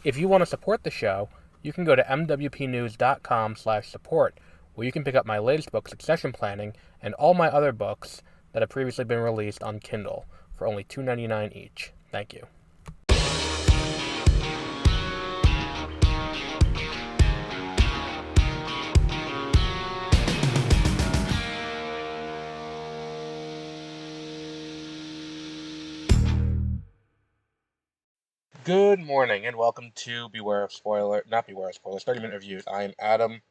If you want to support the show, you can go to mwpnews.com/support, where you can pick up my latest book, Succession Planning, and all my other books that have previously been released on Kindle for only $2.99 each. Thank you. Good morning, and welcome to not Beware of Spoilers, 30-minute reviews. I am Adam.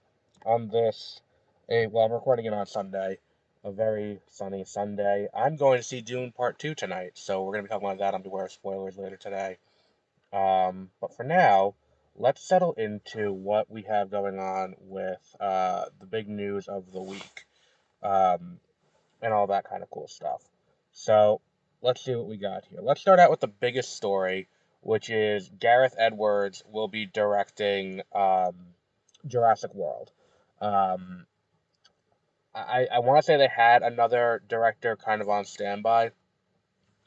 On this, I'm recording it on Sunday, a very sunny Sunday. I'm going to see Dune Part 2 tonight, so we're going to be talking about that on Beware of Spoilers later today. But for now, let's settle into what we have going on with the big news of the week, and all that kind of cool stuff. So, let's see what we got here. Let's start out with the biggest story, which is Gareth Edwards will be directing Jurassic World. I want to say they had another director kind of on standby.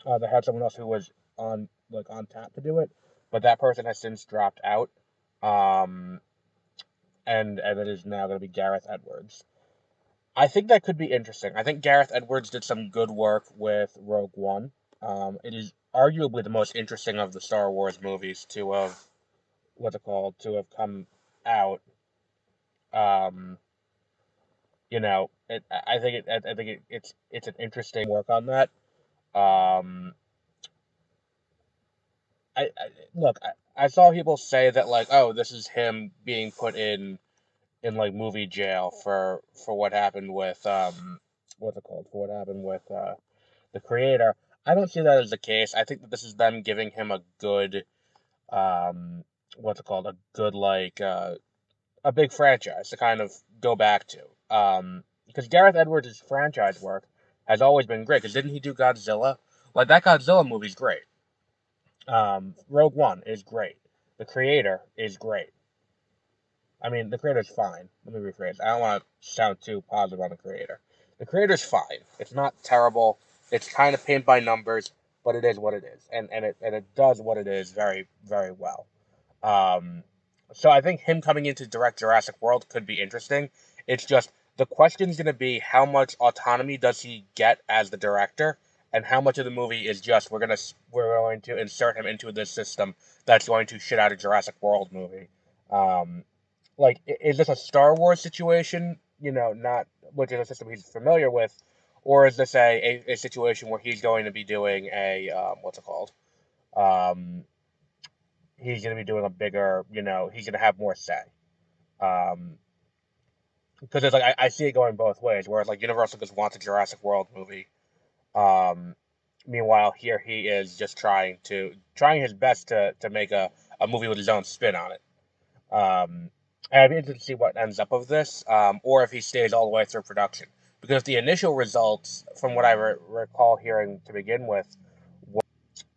They had someone else who was on tap to do it, but that person has since dropped out. And it is now going to be Gareth Edwards. I think that could be interesting. I think Gareth Edwards did some good work with Rogue One. It is arguably the most interesting of the Star Wars movies to have come out. I think it's an interesting work on that. I saw people say that this is him being put in movie jail for what happened with the creator. I don't see that as the case. I think that this is them giving him a good a good a big franchise to kind of go back to. Because Gareth Edwards' franchise work has always been great. Because didn't he do Godzilla? Like, that Godzilla movie's great. Rogue One is great. The Creator is great. I mean, The Creator's fine. Let me rephrase. I don't want to sound too positive on The Creator. The Creator's fine. It's not terrible. It's kind of paint by numbers, but it is what it is. And it does what it is very, very well. So I think him coming in to direct Jurassic World could be interesting. It's just, the question's going to be how much autonomy does he get as the director, and how much of the movie is just we're going to insert him into this system that's going to shit out a Jurassic World movie. Is this a Star Wars situation? Not which is a system he's familiar with, or is this a situation where he's going to be doing a he's going to be doing a bigger, he's going to have more say. Because it's I see it going both ways, whereas Universal just wants a Jurassic World movie. Meanwhile, here he is just trying his best to make a movie with his own spin on it. And I'd be interested to see what ends up of this, or if he stays all the way through production. Because the initial results, from what I recall hearing to begin with,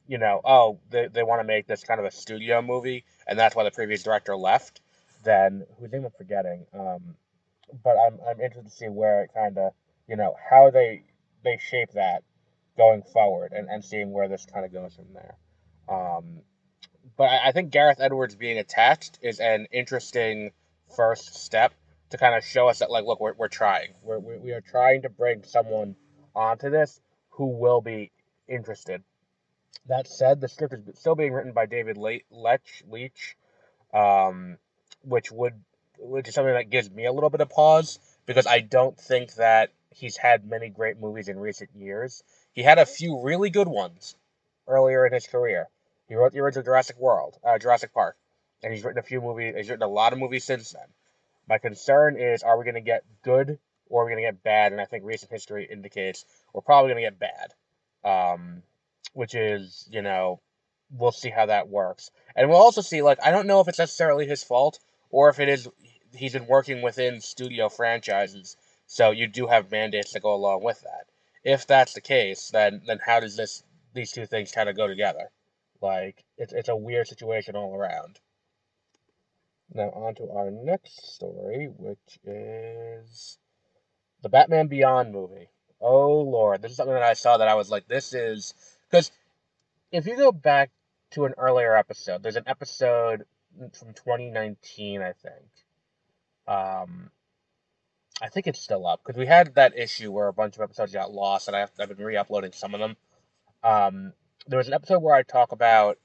they want to make this kind of a studio movie, and that's why the previous director left. Then, whose name I'm forgetting, but I'm interested to see where it kind of, how they shape that going forward, and seeing where this kind of goes from there. But I think Gareth Edwards being attached is an interesting first step to kind of show us that, look, we're trying. We are trying to bring someone onto this who will be interested. That said, the script is still being written by David Leitch, which is something that gives me a little bit of pause, because I don't think that he's had many great movies in recent years. He had a few really good ones earlier in his career. He wrote the original Jurassic Park, and he's written a few movies. He's written a lot of movies since then. My concern is, are we going to get good or are we going to get bad? And I think recent history indicates we're probably going to get bad, which is, we'll see how that works. And we'll also see, I don't know if it's necessarily his fault, or if it is he's been working within studio franchises, so you do have mandates that go along with that. If that's the case, then how does these two things kind of go together? It's a weird situation all around. Now on to our next story, which is the Batman Beyond movie. Oh Lord, this is something that I saw that I was like, this is... Because if you go back to an earlier episode, there's an episode from 2019, Um, I think it's still up because we had that issue where a bunch of episodes got lost, and I've been re-uploading some of them. Um, there was an episode where I talk about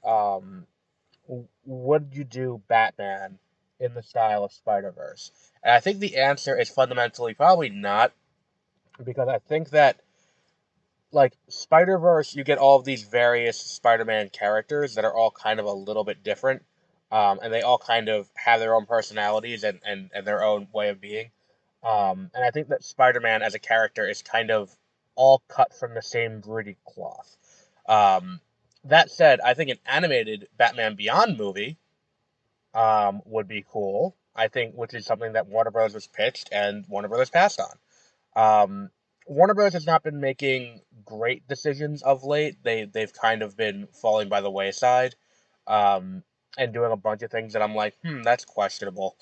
would you do Batman in the style of Spider-Verse? And I think the answer is fundamentally probably not, because I think that like Spider-Verse, you get all of these various Spider-Man characters that are all kind of a little bit different, and they all kind of have their own personalities and their own way of being. And I think that Spider-Man as a character is kind of all cut from the same gritty cloth. Um, that said, I think an animated Batman Beyond movie would be cool. I think, which is something that Warner Bros. Was pitched and Warner Bros. Passed on. Um, Warner Bros. Has not been making great decisions of late. They've kind of been falling by the wayside, um, and doing a bunch of things that I'm like, that's questionable.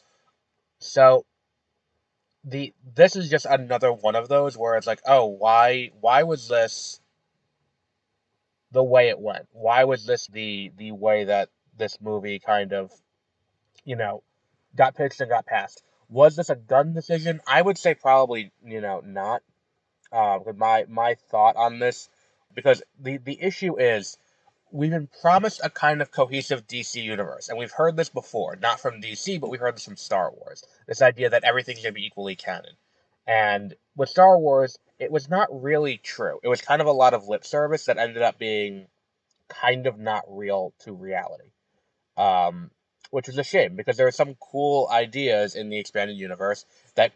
So this is just another one of those where it's like, oh, why was this the way it went? Why was this the way that this movie kind of, you know, got pitched and got passed? Was this a gun decision? I would say probably, not. With my thought on this, because the issue is we've been promised a kind of cohesive DC universe, and we've heard this before, not from DC, but we've heard this from Star Wars. This idea that everything's going to be equally canon. And with Star Wars, it was not really true. It was kind of a lot of lip service that ended up being kind of not real to reality. Um, which is a shame because there are some cool ideas in the expanded universe that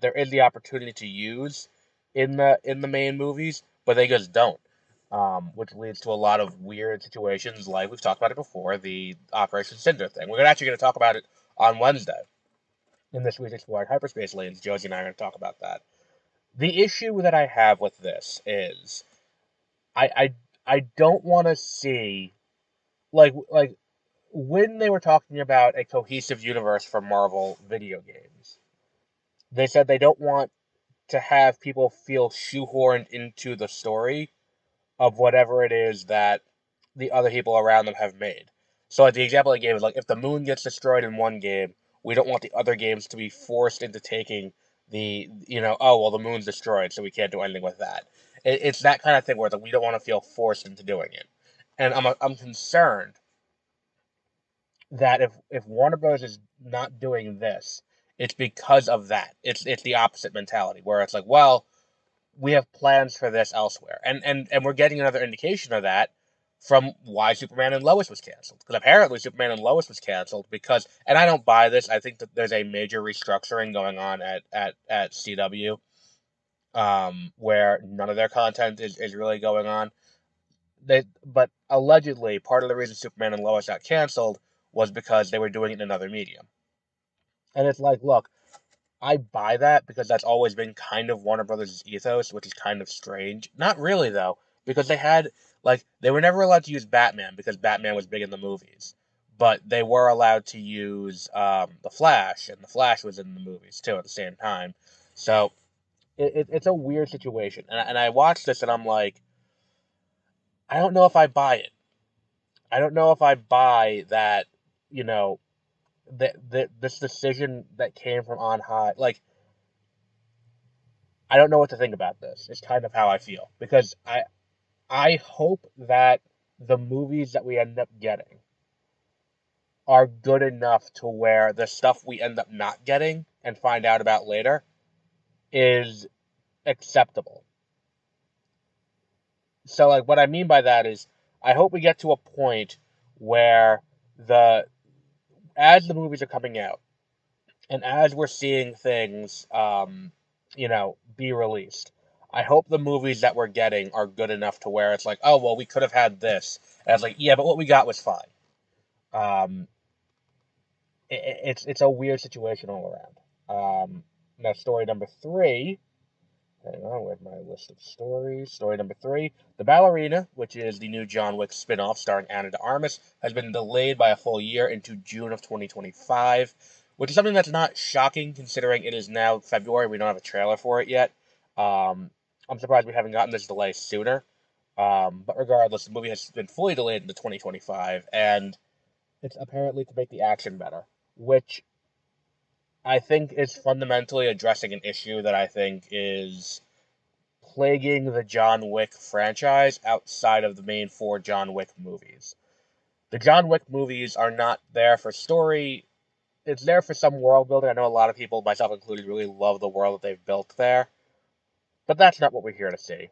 there is the opportunity to use in the main movies, but they just don't. Which leads to a lot of weird situations, like we've talked about it before, the Operation Cinder thing. We're actually going to talk about it on Wednesday in this week's Exploring Hyperspace Lanes. Josie and I are going to talk about that. The issue that I have with this is I I, I don't want to see like when they were talking about a cohesive universe for Marvel video games, they said they don't want to have people feel shoehorned into the story of whatever it is that the other people around them have made. So, like, the example I gave is like if the moon gets destroyed in one game, we don't want the other games to be forced into taking oh, well, the moon's destroyed, so we can't do anything with that. It's that kind of thing where it's like we don't want to feel forced into doing it. And I'm concerned that if Warner Bros. Is not doing this, it's because of that. It's the opposite mentality where it's like, well, we have plans for this elsewhere, and we're getting another indication of that from why Superman and Lois was canceled. Because apparently Superman and Lois was canceled because, and I don't buy this. I think that there's a major restructuring going on at CW, where none of their content is really going on. But allegedly, part of the reason Superman and Lois got canceled was because they were doing it in another medium. And it's like, look, I buy that because that's always been kind of Warner Brothers' ethos, which is kind of strange. Not really though, because they were never allowed to use Batman because Batman was big in the movies, but they were allowed to use the Flash, and the Flash was in the movies too at the same time. So it's a weird situation, and I watched this and I'm like, I don't know if I buy it. I don't know if I buy that. You know, that this decision that came from on high, like I don't know what to think about this. It's kind of how I feel because I hope that the movies that we end up getting are good enough to where the stuff we end up not getting and find out about later is acceptable. So like what I mean by that is I hope we get to a point where the as the movies are coming out and as we're seeing things, be released, I hope the movies that we're getting are good enough to where it's like, oh well, we could have had this. And it's like, yeah, but what we got was fine. Um, it's a weird situation all around. Now, story number three. Hang on, where's my list of stories? Story number three. The Ballerina, which is the new John Wick spin-off starring Anna de Armas, has been delayed by a full year into June of 2025, which is something that's not shocking considering it is now February. We don't have a trailer for it yet. I'm surprised we haven't gotten this delay sooner. But regardless, the movie has been fully delayed into 2025, and It's apparently to make the action better, which I think is fundamentally addressing an issue that I think is plaguing the John Wick franchise outside of the main four John Wick movies. The John Wick movies are not there for story. It's there for some world building. I know a lot of people, myself included, really love the world that they've built there. But that's not what we're here to see.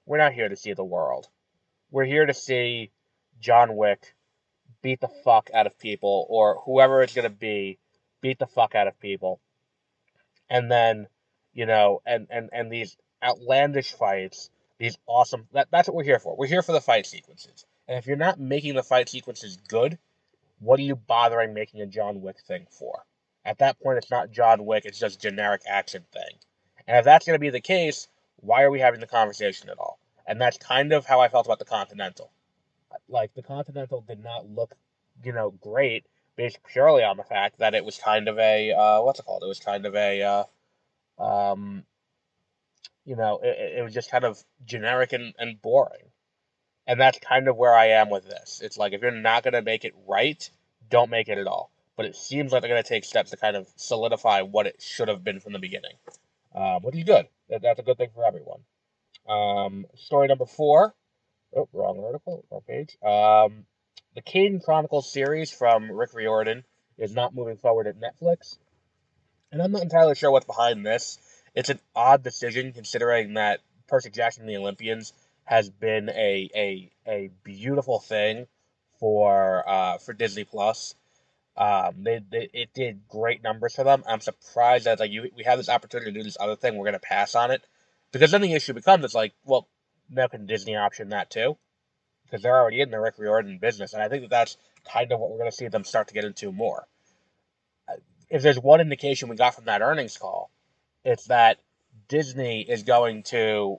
We're not here to see the world. We're here to see John Wick beat the fuck out of people, or whoever it's going to be, beat the fuck out of people. And then, and these outlandish fights, these awesome, that's what we're here for. We're here for the fight sequences. And if you're not making the fight sequences good, what are you bothering making a John Wick thing for? At that point, it's not John Wick, it's just generic action thing. And if that's going to be the case, why are we having the conversation at all? And that's kind of how I felt about the Continental. Like, the Continental did not look, great, based purely on the fact that it was kind of a, what's it called? It was kind of a, um, it was just kind of generic and boring. And that's kind of where I am with this. It's like, if you're not going to make it right, don't make it at all. But it seems like they're going to take steps to kind of solidify what it should have been from the beginning, which is good. That's a good thing for everyone. Story number 4. Oh, wrong article, wrong page. The Kane Chronicles series from Rick Riordan is not moving forward at Netflix. And I'm not entirely sure what's behind this. It's an odd decision considering that Percy Jackson and the Olympians has been a beautiful thing for Disney Plus. It did great numbers for them. I'm surprised that we have this opportunity to do this other thing. We're gonna pass on it because then the issue becomes it's like, well, now can Disney option that too? Because they're already in the Rick Riordan business, and I think that that's kind of what we're gonna see them start to get into more. If there's one indication we got from that earnings call, it's that Disney is going to,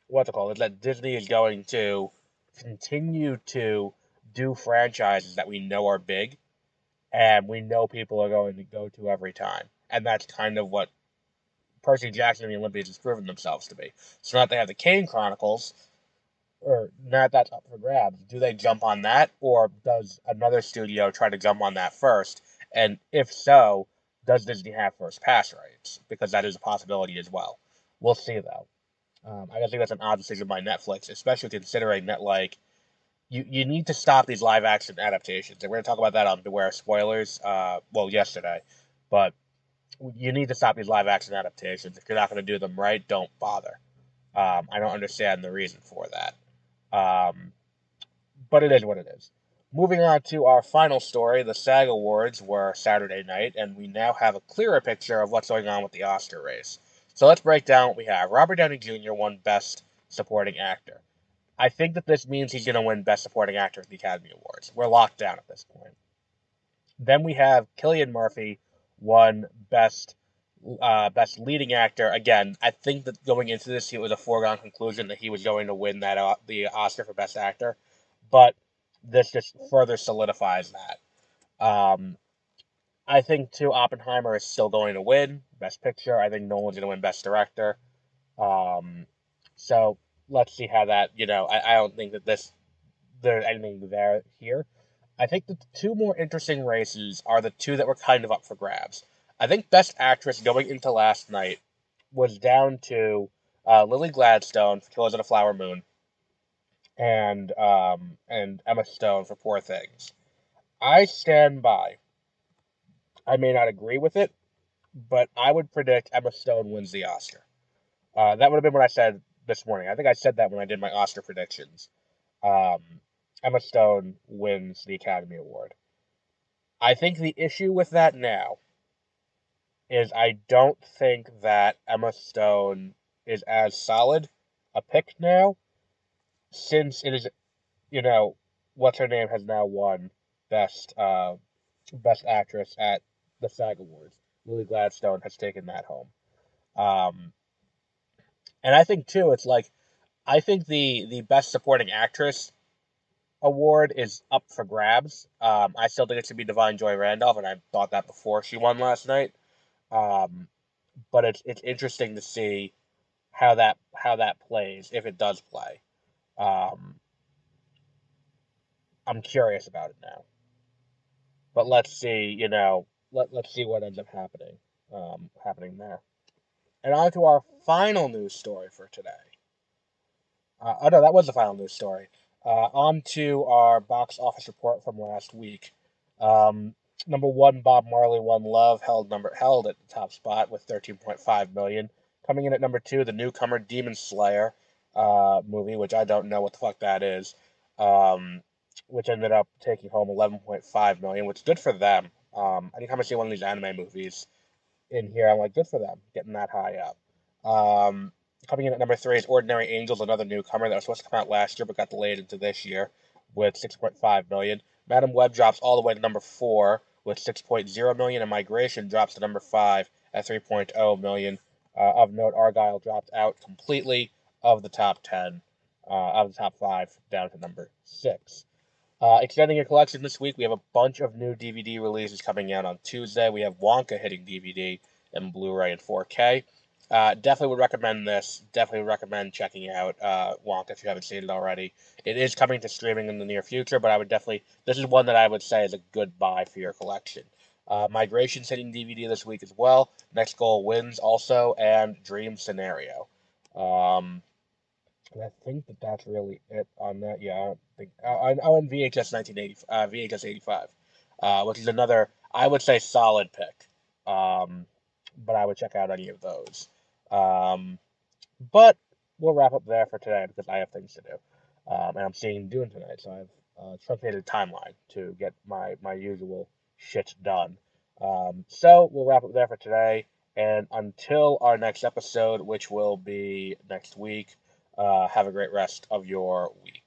what's it called? It's that Disney is going to continue to do franchises that we know are big and we know people are going to go to every time. And that's kind of what Percy Jackson and the Olympians has proven themselves to be. So now that they have the Kane Chronicles, or not that's up for grabs. Do they jump on that, or does another studio try to jump on that first? And if so, does Disney have first pass rights? Because that is a possibility as well. We'll see though. I think that's an odd decision by Netflix, especially considering that you need to stop these live action adaptations. And we're gonna talk about that on Beware of Spoilers. Yesterday, but you need to stop these live action adaptations. If you're not gonna do them right, don't bother. I don't understand the reason for that. Um, but it is what it is. Moving on to our final story, the SAG Awards were Saturday night, and we now have a clearer picture of what's going on with the Oscar race. So let's break down what we have. Robert Downey Jr. won Best Supporting Actor. I think that this means he's going to win Best Supporting Actor at the Academy Awards. We're locked down at this point. Then we have Cillian Murphy won Best Leading Actor. Again, I think that going into this, it was a foregone conclusion that he was going to win that the Oscar for Best Actor, but this just further solidifies that. I think too Oppenheimer is still going to win Best Picture. I think Nolan's going to win Best Director. So let's see how that. I don't think that there's anything there here. I think the two more interesting races are the two that were kind of up for grabs. I think Best Actress going into last night was down to Lily Gladstone for Killers of the Flower Moon and Emma Stone for Poor Things. I stand by. I may not agree with it, but I would predict Emma Stone wins the Oscar. That would have been what I said this morning. I think I said that when I did my Oscar predictions. Um, Emma Stone wins the Academy Award. I think the issue with that now is I don't think that Emma Stone is as solid a pick now, since it is, what's her name has now won best actress at the SAG Awards. Lily Gladstone has taken that home. Um, and I think too, it's like I think the best supporting actress award is up for grabs. I still think it should be Divine Joy Randolph, and I thought that before she won last night. Um, but it's interesting to see how that plays if it does play. Um, I'm curious about it now. but let's see, let's see what ends up happening there. And on to our final news story for today. Oh no, that was the final news story. On to our box office report from last week. Um, Number one, Bob Marley, One Love held at the top spot with 13.5 million. Coming in at number two, the newcomer Demon Slayer movie, which I don't know what the fuck that is, um, which ended up taking home 11.5 million, which is good for them. Anytime I see one of these anime movies in here, I'm like, good for them, getting that high up. Um, Coming in at number three is Ordinary Angels, another newcomer that was supposed to come out last year but got delayed into this year with 6.5 million. Madam Web drops all the way to number four with 6.0 million, and Migration drops to number five at 3.0 million. Of note, Argyle dropped out completely of the top 10, of the top five, down to number six. Extending your collection this week, we have a bunch of new DVD releases coming out on Tuesday. We have Wonka hitting DVD and Blu-ray and 4K. Definitely would recommend this. Definitely would recommend checking out Wonka if you haven't seen it already. It is coming to streaming in the near future, but I would definitely. This is one that I would say is a good buy for your collection. Migration's hitting DVD this week as well. Next Goal Wins also, and Dream Scenario. Um, and I think that that's really it on that. Yeah, I don't think. And VHS 1980, VHS 85, which is another, I would say, solid pick. Um, but I would check out any of those. Um, but we'll wrap up there for today because I have things to do. And I'm seeing Dune tonight, so I've truncated timeline to get my usual shit done. So we'll wrap up there for today. And until our next episode, which will be next week, have a great rest of your week.